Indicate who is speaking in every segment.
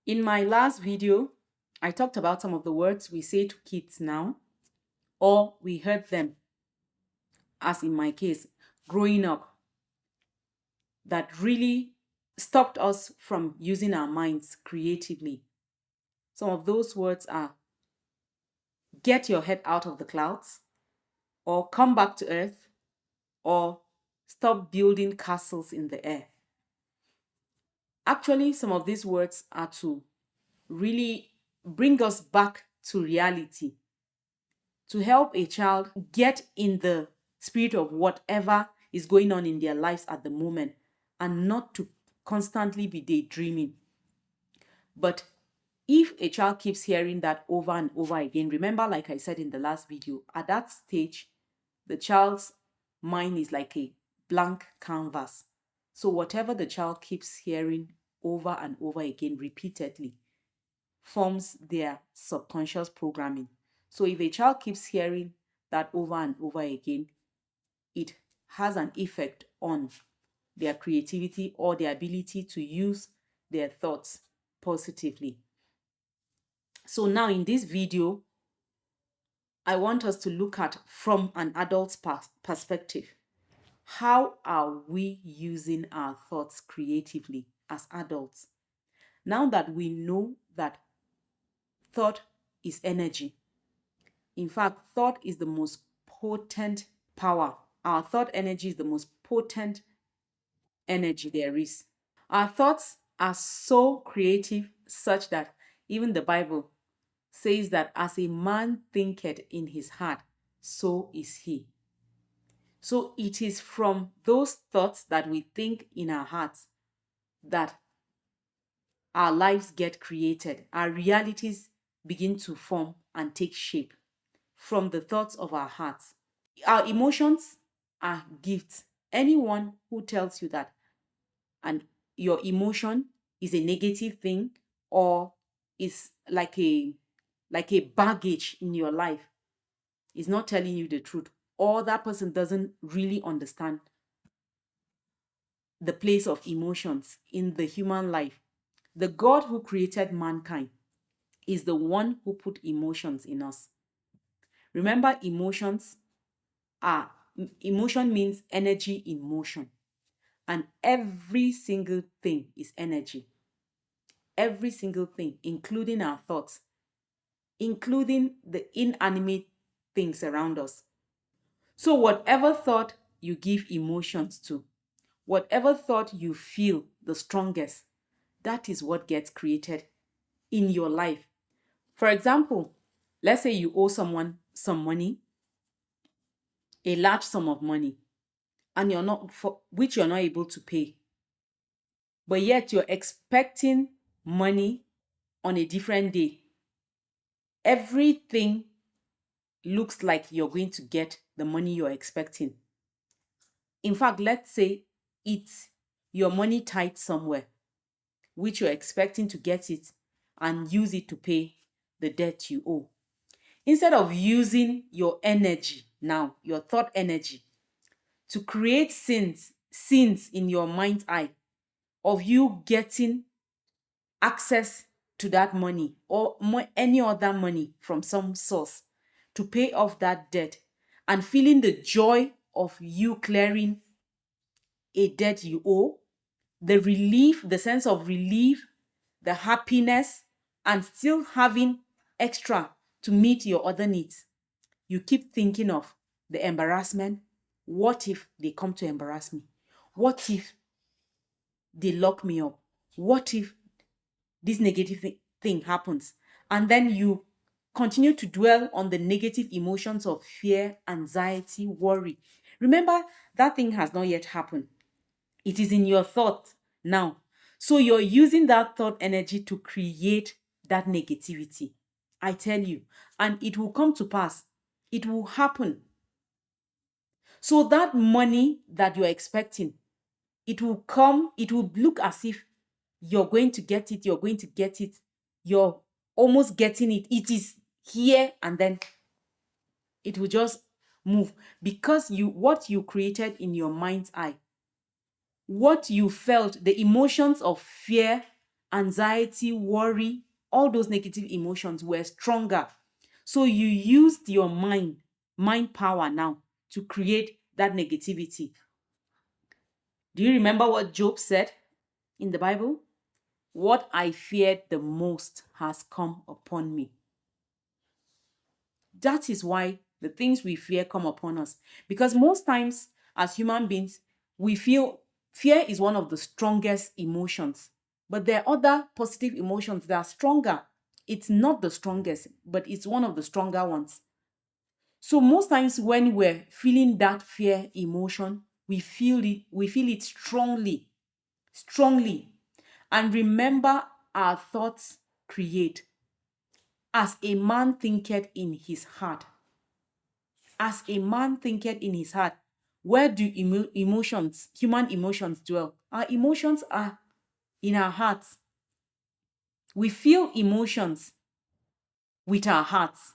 Speaker 1: In my last video, I talked about some of the words we say to kids now, or we heard them, as in my case, growing up, that really stopped us from using our minds creatively. Some of those words are get your head out of the clouds, or come back to earth, or stop building castles in the air. Actually, some of these words are to really bring us back to reality, to help a child get in the spirit of whatever is going on in their lives at the moment and not to constantly be daydreaming. But if a child keeps hearing that over and over again, remember, like I said in the last video, at that stage, the child's mind is like a blank canvas. So whatever the child keeps hearing over and over again repeatedly forms their subconscious programming. So if a child keeps hearing that over and over again, it has an effect on their creativity or their ability to use their thoughts positively. So now in this video, I want us to look at from an adult's perspective. How are we using our thoughts creatively as adults? Now that we know that thought is energy, in fact, thought is the most potent power. Our thought energy is the most potent energy there is. Our thoughts are so creative, such that even the Bible says that as a man thinketh in his heart, so is he. So it is from those thoughts that we think in our hearts that our lives get created, our realities begin to form and take shape from the thoughts of our hearts. Our emotions are gifts. Anyone who tells you that and your emotion is a negative thing or is like a baggage in your life is not telling you the truth, or that person doesn't really understand the place of emotions in the human life. The God who created mankind is the one who put emotions in us. Remember, emotion means energy in motion, and every single thing is energy. Every single thing, including our thoughts, including the inanimate things around us. So whatever thought you give emotions to, whatever thought you feel the strongest, that is what gets created in your life. For example, let's say you owe someone some money, a large sum of money, and which you're not able to pay. But yet you're expecting money on a different day. Everything looks like you're going to get the money you're expecting. In fact, let's say it's your money tied somewhere, which you're expecting to get it and use it to pay the debt you owe. Instead of using your energy now, your thought energy, to create scenes in your mind's eye of you getting access to that money or any other money from some source to pay off that debt and feeling the joy of you clearing a debt you owe, the relief, the sense of relief, the happiness, and still having extra to meet your other needs. You keep thinking of the embarrassment. What if they come to embarrass me? What if they lock me up? What if this negative thing happens? And then you continue to dwell on the negative emotions of fear, anxiety, worry. Remember, that thing has not yet happened. It is in your thought now. So you're using that thought energy to create that negativity. I tell you, and it will come to pass. It will happen. So that money that you're expecting, it will come, it will look as if you're going to get it, you're almost getting it. It is here, and then it will just move because what you created in your mind's eye, what you felt, the emotions of fear, anxiety, worry, all those negative emotions were stronger. So you used your mind power now to create that negativity. Do you remember what Job said in the Bible? What I feared the most has come upon me. That is why the things we fear come upon us. Because most times, as human beings, we feel fear is one of the strongest emotions. But there are other positive emotions that are stronger. It's not the strongest, but it's one of the stronger ones. So most times when we're feeling that fear emotion, we feel it strongly, strongly. And remember, our thoughts create. As a man thinketh in his heart. As a man thinketh in his heart. Where do emotions, human emotions dwell? Our emotions are in our hearts. We feel emotions with our hearts.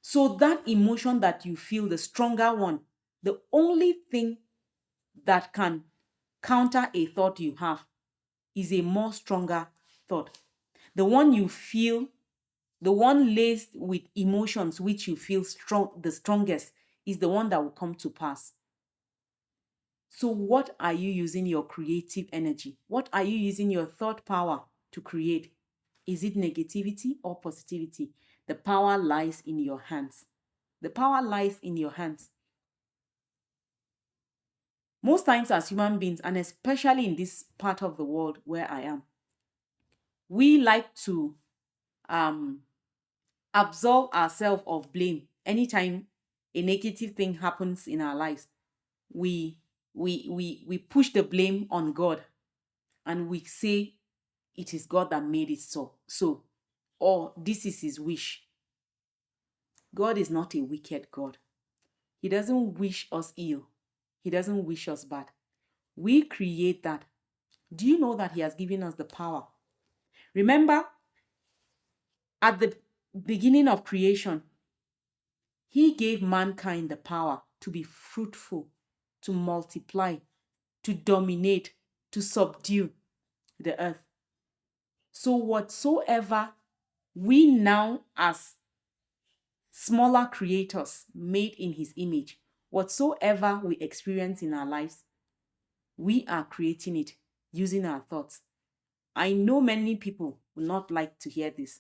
Speaker 1: So that emotion that you feel, the stronger one, the only thing that can counter a thought you have is a more stronger thought. The one you feel, the one laced with emotions which you feel strong, the strongest, is the one that will come to pass. So what are you using your creative energy? What are you using your thought power to create? Is it negativity or positivity? The power lies in your hands. The power lies in your hands. Most times as human beings, and especially in this part of the world where I am, we like to absolve ourselves of blame anytime a negative thing happens in our lives. We push the blame on God, and we say it is God that made it so, or this is his wish. God is not a wicked God. He doesn't wish us ill. He doesn't wish us bad. We create that. Do you know that he has given us the power? Remember, at the beginning of creation, he gave mankind the power to be fruitful, to multiply, to dominate, to subdue the earth. So whatsoever we now, as smaller creators made in his image, whatsoever we experience in our lives, we are creating it using our thoughts. I know many people will not like to hear this.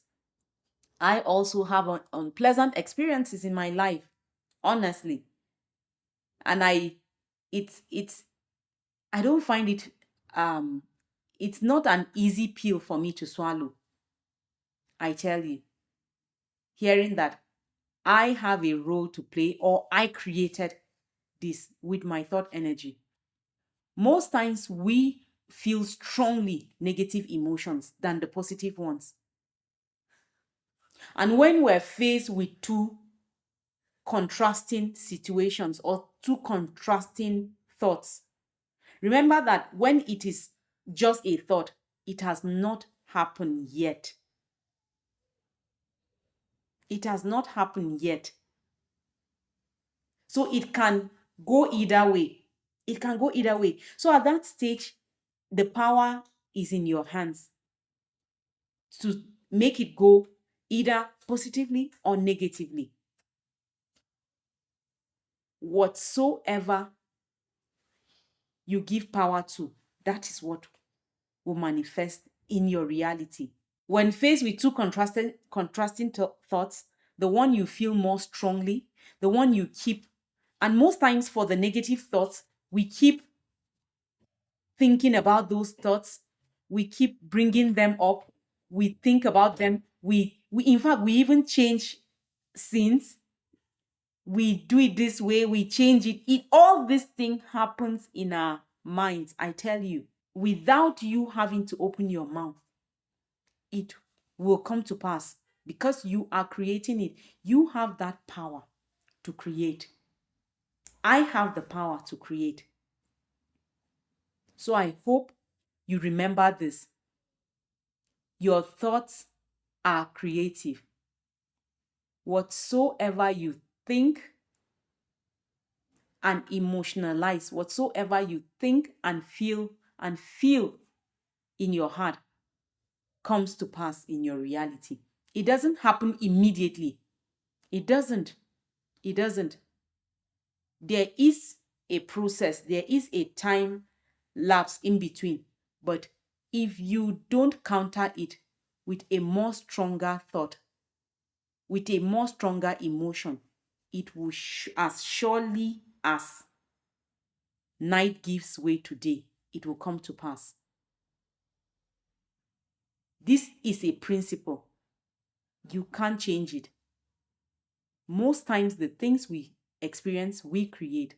Speaker 1: I also have unpleasant experiences in my life, honestly. And it's I don't find it it's not an easy pill for me to swallow. I tell you, hearing that I have a role to play, or I created this with my thought energy. Most times we feel strongly negative emotions than the positive ones. And when we're faced with two contrasting situations or two contrasting thoughts, remember that when it is just a thought, it has not happened yet. It has not happened yet. So it can go either way. It can go either way. So at that stage, the power is in your hands to make it go either positively or negatively. Whatsoever you give power to, that is what will manifest in your reality. When faced with two contrasting thoughts, the one you feel more strongly, the one you keep, and most times for the negative thoughts, we keep thinking about those thoughts, we keep bringing them up, we think about them, we in fact we even change scenes, we do it this way, we change it all this thing happens in our minds. I tell you, without you having to open your mouth, it will come to pass because you are creating it. You have that power to create. I have the power to create. So I hope you remember this. Your thoughts are creative. Whatsoever you think and emotionalize, whatsoever you think and feel in your heart, comes to pass in your reality. It doesn't happen immediately. It doesn't. It doesn't. There is a process, there is a time lapse in between. But if you don't counter it with a more stronger thought, with a more stronger emotion, it will as surely as night gives way to day, it will come to pass. This is a principle. You can't change it. Most times, the things we experience, we create.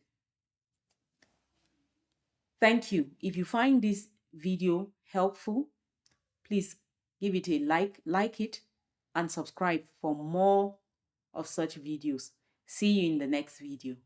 Speaker 1: Thank you. If you find this video helpful, please give it a like it, and subscribe for more of such videos. See you in the next video.